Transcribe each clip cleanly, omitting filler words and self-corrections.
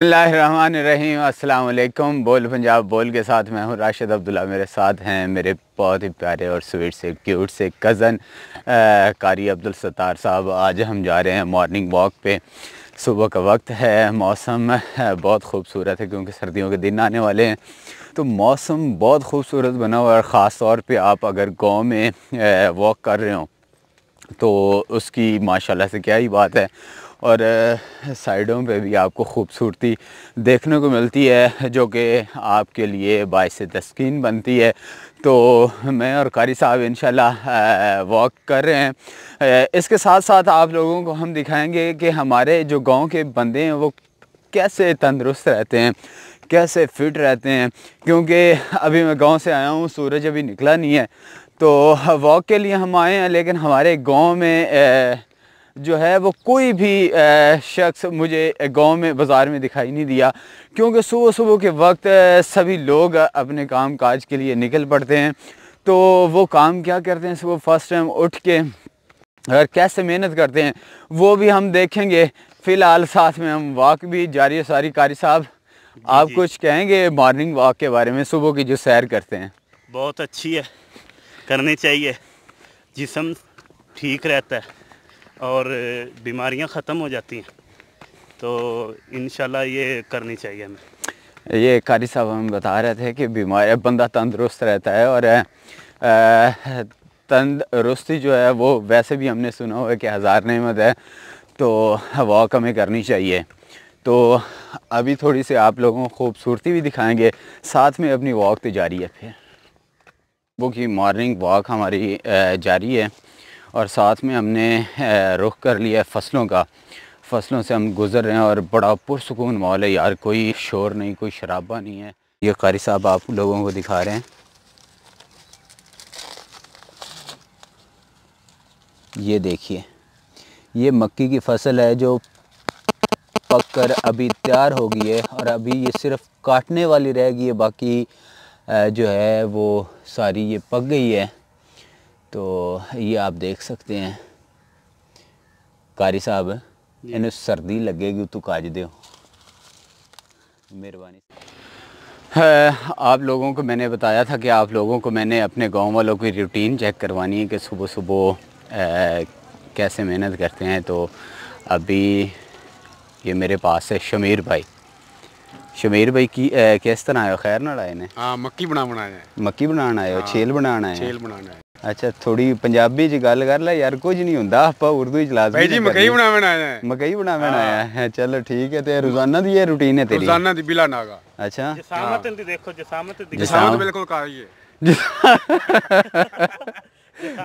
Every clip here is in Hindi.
बिस्मिल्लाहिर्रहमानिर्रहीम। अस्सलाम वालेकुम। बोल पंजाब बोल के साथ मैं हूँ राशिद अब्दुल्ला। मेरे साथ हैं मेरे बहुत ही प्यारे और स्वीट से क्यूट से कज़न कारी अब्दुल सत्तार साहब। आज हम जा रहे हैं मॉर्निंग वॉक पे। सुबह का वक्त है, मौसम बहुत खूबसूरत है क्योंकि सर्दियों के दिन आने वाले हैं, तो मौसम बहुत खूबसूरत बना हुआ है। और ख़ास तौर पे आप अगर गांव में वॉक कर रहे हो तो उसकी माशाल्लाह से क्या ही बात है। और साइडों पे भी आपको खूबसूरती देखने को मिलती है जो कि आपके लिए बाइस तस्कीन बनती है। तो मैं और कारी साहब इंशाल्लाह वॉक कर रहे हैं। इसके साथ साथ आप लोगों को हम दिखाएंगे कि हमारे जो गांव के बंदे हैं वो कैसे तंदुरुस्त रहते हैं, कैसे फिट रहते हैं। क्योंकि अभी मैं गांव से आया हूँ, सूरज अभी निकला नहीं है, तो वॉक के लिए हम आए हैं। लेकिन हमारे गांव में जो है वो कोई भी शख्स मुझे गांव में बाज़ार में दिखाई नहीं दिया, क्योंकि सुबह सुबह के वक्त सभी लोग अपने काम काज के लिए निकल पड़ते हैं। तो वो काम क्या करते हैं, सुबह फर्स्ट टाइम उठ के और कैसे मेहनत करते हैं वो भी हम देखेंगे। फ़िलहाल साथ में हम वॉक भी जारी है सारी। कारी साहब, आप कुछ कहेंगे मॉर्निंग वॉक के बारे में, सुबह की जो सैर करते हैं? बहुत अच्छी है, करनी चाहिए। जिस्म ठीक रहता है और बीमारियां ख़त्म हो जाती हैं, तो इंशाल्लाह ये करनी चाहिए हमें। ये कारी साहब हमें बता रहे थे कि बीमार बंदा तंदुरुस्त रहता है, और तंदुरुस्ती जो है वो वैसे भी हमने सुना हुआ है कि हज़ार नेमत है, तो वॉक हमें करनी चाहिए। तो अभी थोड़ी सी आप लोगों को खूबसूरती भी दिखाएंगे, साथ में अपनी वॉक तो जारी है। फिर वो की मॉर्निंग वॉक हमारी जारी है, और साथ में हमने रुख कर लिया है फसलों का। फसलों से हम गुज़र रहे हैं और बड़ा पुरसुकून माहौल है यार, कोई शोर नहीं, कोई शराबा नहीं है। ये कारी साहब आप लोगों को दिखा रहे हैं, ये देखिए, ये मक्की की फसल है जो पककर अभी तैयार हो गई है, और अभी ये सिर्फ काटने वाली रह गई है, बाकी जो है वो सारी ये पक गई है। तो ये आप देख सकते हैं। कारी साहब, इन्हें सर्दी लगेगी तो काज दो, मेहरबानी। आप लोगों को मैंने बताया था कि आप लोगों को मैंने अपने गांव वालों की रूटीन चेक करवानी है कि सुबह सुबह कैसे मेहनत करते हैं। तो अभी ये मेरे पास है शमीर भाई। शमीर भाई की किस तरह आयो? खैर नाल आए ने? हाँ, मक्की बनाना है। मक्की बनाना आयो? छेल बनाना है? छेल बनाना है। अच्छा, थोड़ी पंजाबी च गल कर ला यार, कुछ नहीं होंदा, आपां उर्दू च लाज़मी भाई जी मकई बनाना है। मकई बनाना है, चलो ठीक है। तो रोजाना दी ये रूटीन है तेरी? रोजाना दी बिला नागा। अच्छा, जिसामत इंदी देखो, जिसामत बिल्कुल काली है।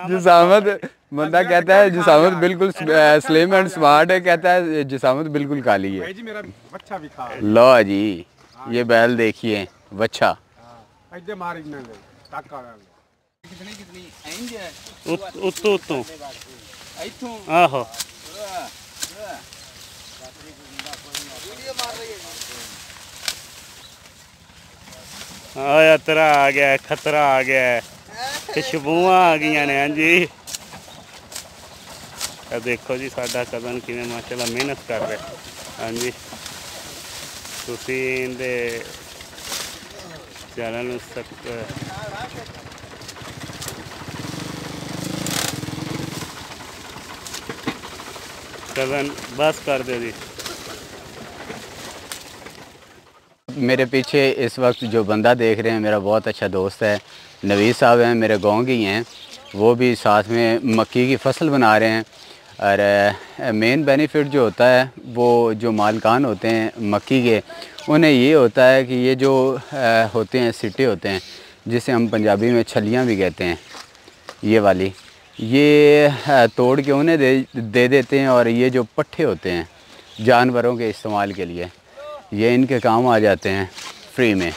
जिसामत बंदा कहता है जिसामत बिल्कुल स्लिम एंड स्मार्ट है, कहता है जिसामत बिल्कुल काली है। भाई जी मेरा बच्चा भी खा। लो जी, ये बैल देखिए, बच्चा। इधर मार इतना ले ताका कितनी इंज है उत्तों उत्तों इथों। आहो, आया तेरा आ गया, खतरा आ गया है, खुशबुआं आ गई ने। हाँ जी, देखो जी साडा कज़न किवें माशाल्लाह मेहनत कर रहे। हाँ जी, तुसीं इहदे चैनल नूं कज़न बस कर दो जी। मेरे पीछे इस वक्त जो बंदा देख रहे हैं मेरा बहुत अच्छा दोस्त है, नवीद साहब हैं, मेरे गांव के ही हैं। वो भी साथ में मक्की की फसल बना रहे हैं। और मेन बेनिफिट जो होता है वो जो मालकान होते हैं मक्की के, उन्हें ये होता है कि ये जो होते हैं सिट्टे होते हैं, जिसे हम पंजाबी में छलियाँ भी कहते हैं, ये वाली, ये तोड़ के उन्हें दे देते हैं। और ये जो पट्ठे होते हैं जानवरों के इस्तेमाल के लिए, ये इनके काम आ जाते हैं फ्री में।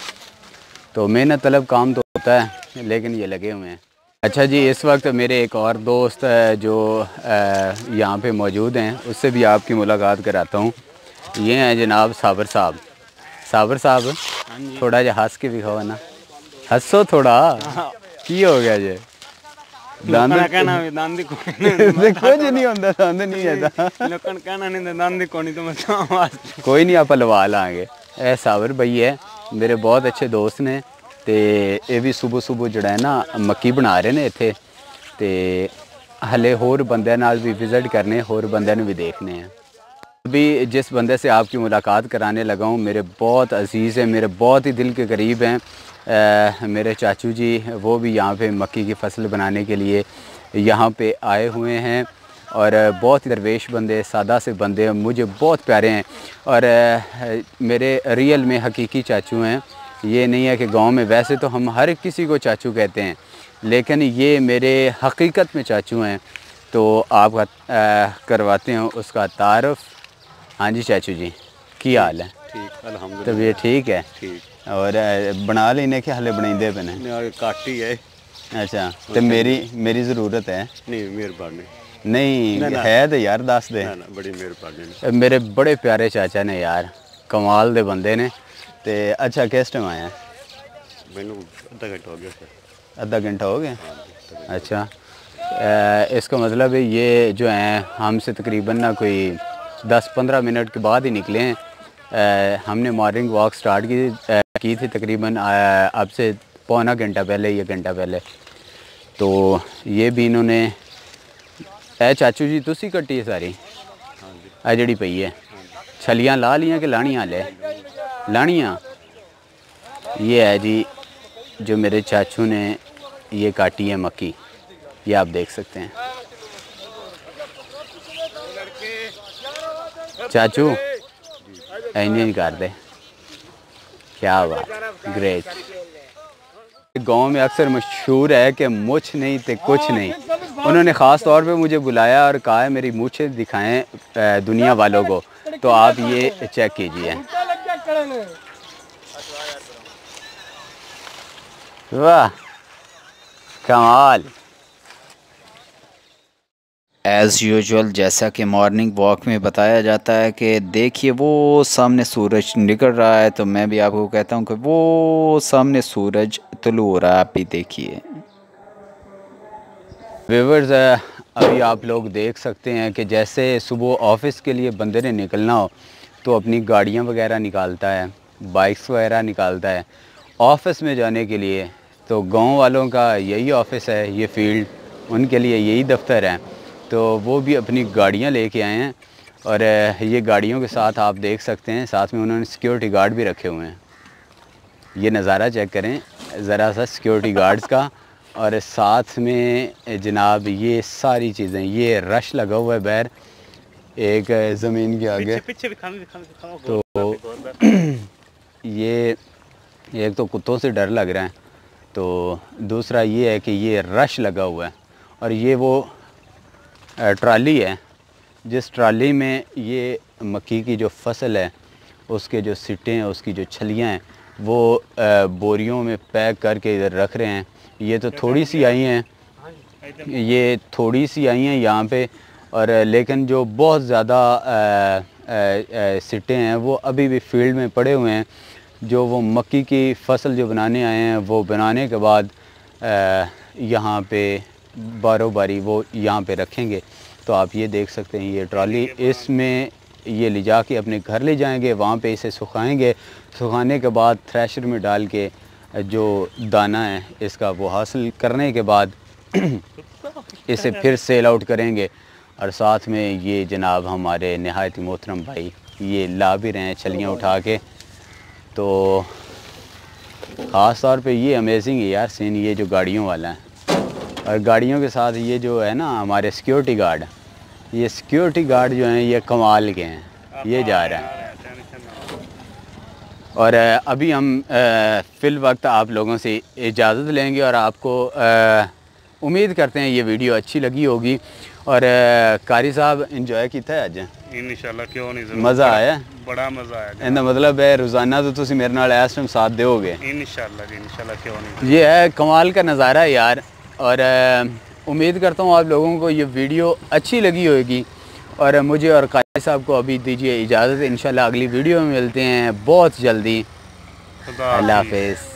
तो मेहनत तलब काम तो होता है, लेकिन ये लगे हुए हैं। अच्छा जी, इस वक्त मेरे एक और दोस्त जो यहाँ पे मौजूद हैं, उससे भी आपकी मुलाकात कराता हूँ। ये हैं जनाब साबर साहब। साबर साहब, थोड़ा जा हंस के दिखाओ ना, हंसो थोड़ा, की हो गया जी? दंद कहना दंद ही कुछ नहीं होंदा, दंद नहीं है लोगों कहना नहीं दंद ही कोनी तो मैं कोई नहीं, आप लवा लांगे। ए सावर भाई है मेरे बहुत अच्छे दोस्त ने, ते ये भी सुबह सुबह जड़ा है ना मक्की बना रहे ने इत्थे, ते हले होर बंदे नाल भी विजिट करने, होर बंदे भी देखने हैं। अभी जिस बंदे से आपकी मुलाकात कराने लगा हूँ मेरे बहुत अजीज़ है, मेरे बहुत ही दिल के करीब हैं, मेरे चाचू जी। वो भी यहाँ पे मक्की की फसल बनाने के लिए यहाँ पे आए हुए हैं और बहुत ही दरवेश बंदे, सादा से बंदे मुझे बहुत प्यारे हैं और मेरे रियल में हकीकी चाचू हैं। ये नहीं है कि गांव में, वैसे तो हम हर किसी को चाचू कहते हैं, लेकिन ये मेरे हकीकत में चाचू हैं। तो आप करवाते हैं उसका तारुफ। हाँ जी चाचू जी, की हाल है? ठीक अल्हम्दुलिल्लाह। तबीयत ठीक है? ठीक। और बना लेने के हले बनाइंदे पे ने? काटी है। अच्छा, तो मेरी ज़रूरत है? नहीं मेहरबानी। नहीं है तो यार दस दे। बड़ी मेहरबानी। मेरे बड़े प्यारे चाचा ने यार, कमाल दे बंदे ने। ते अच्छा किस टाइम आया? मैनू आधा घंटा हो गया। आधा घंटा हो गया? अच्छा, इसका मतलब है ये जो हैं हमसे तकरीबन ना कोई 10-15 मिनट के बाद ही निकले हैं। हमने मॉर्निंग वॉक स्टार्ट की थी तकरीबन अब से पौना घंटा पहले या घंटा पहले। तो ये भी इन्होंने चाचू जी तुसी कट्टी है सारी? आ जड़ी पई है छलियाँ ला लियाँ कि लानियाँ? ले लानियाँ। ये है जी जो मेरे चाचू ने ये काटी है मक्की, ये आप देख सकते हैं। चाचू इंजन कर दे, क्या बात, ग्रेट। गांव में अक्सर मशहूर है कि मुछ नहीं तो कुछ नहीं। उन्होंने ख़ास तौर पे मुझे बुलाया और कहा है मेरी मूछें दिखाएं दुनिया वालों को। तो आप ये चेक कीजिए, वाह कमाल। एज़ यूजुअल जैसा कि मॉर्निंग वॉक में बताया जाता है कि देखिए वो सामने सूरज निकल रहा है, तो मैं भी आपको कहता हूँ कि वो सामने सूरज तुलू हो रहा है, आप भी देखिए। व्यूअर्स अभी आप लोग देख सकते हैं कि जैसे सुबह ऑफिस के लिए बंदे ने निकलना हो तो अपनी गाड़ियाँ वगैरह निकालता है, बाइक्स वगैरह निकालता है ऑफिस में जाने के लिए। तो गांव वालों का यही ऑफिस है, ये फील्ड उनके लिए यही दफ्तर है। तो वो भी अपनी गाड़ियाँ लेके आए हैं और ये गाड़ियों के साथ आप देख सकते हैं साथ में उन्होंने सिक्योरिटी गार्ड भी रखे हुए हैं। ये नज़ारा चेक करें ज़रा सा सिक्योरिटी गार्ड्स का, और साथ में जनाब ये सारी चीज़ें, ये रश लगा हुआ है बैर एक ज़मीन के आगे। तो ये एक तो कुत्तों से डर लग रहा है, तो दूसरा ये है कि ये रश लगा हुआ है। और ये वो ट्राली है जिस ट्राली में ये मक्की की जो फसल है उसके जो सिट्टे हैं, उसकी जो छलियाँ हैं, वो बोरियों में पैक करके इधर रख रहे हैं। ये तो थोड़ी सी आई हैं, ये थोड़ी सी आई हैं यहाँ पे, और लेकिन जो बहुत ज़्यादा सिट्टे हैं वो अभी भी फील्ड में पड़े हुए हैं। जो वो मक्की की फसल जो बनाने आए हैं वो बनाने के बाद यहाँ पे बारो बारी वो यहाँ पे रखेंगे। तो आप ये देख सकते हैं ये ट्रॉली, इसमें ये ले जा के अपने घर ले जाएंगे, वहाँ पे इसे सुखाएंगे। सुखाने के बाद थ्रेशर में डाल के जो दाना है इसका वो हासिल करने के बाद इसे फिर सेल आउट करेंगे। और साथ में ये जनाब हमारे नहायत मोहतरम भाई ये ला भी रहे हैं छलियाँ उठा के। तो ख़ास तौर पे ये अमेजिंग है यार सीन, ये जो गाड़ियों वाला है, और गाड़ियों के साथ ये जो है ना हमारे सिक्योरिटी गार्ड, ये सिक्योरिटी गार्ड जो हैं ये कमाल के हैं, ये जा रहे हैं। और अभी हम फ़िल वक्त आप लोगों से इजाज़त लेंगे और आपको उम्मीद करते हैं ये वीडियो अच्छी लगी होगी। और कारी साहब इंजॉय किया है अज? इंशाल्लाह, क्यों नहीं, मज़ा आया? बड़ा मज़ा आया। इनका मतलब है रोज़ाना तो तुम मेरे नाल इस टाइम साथ दोगे? इंशाल्लाह जी, इंशाल्लाह, क्यों नहीं। ये है कमाल का नज़ारा है यार। और उम्मीद करता हूँ आप लोगों को ये वीडियो अच्छी लगी होगी। और मुझे और कारी साहब को अभी दीजिए इजाज़त, इंशाल्लाह अगली वीडियो में मिलते हैं बहुत जल्दी। अल्लाह हाफ़िज़।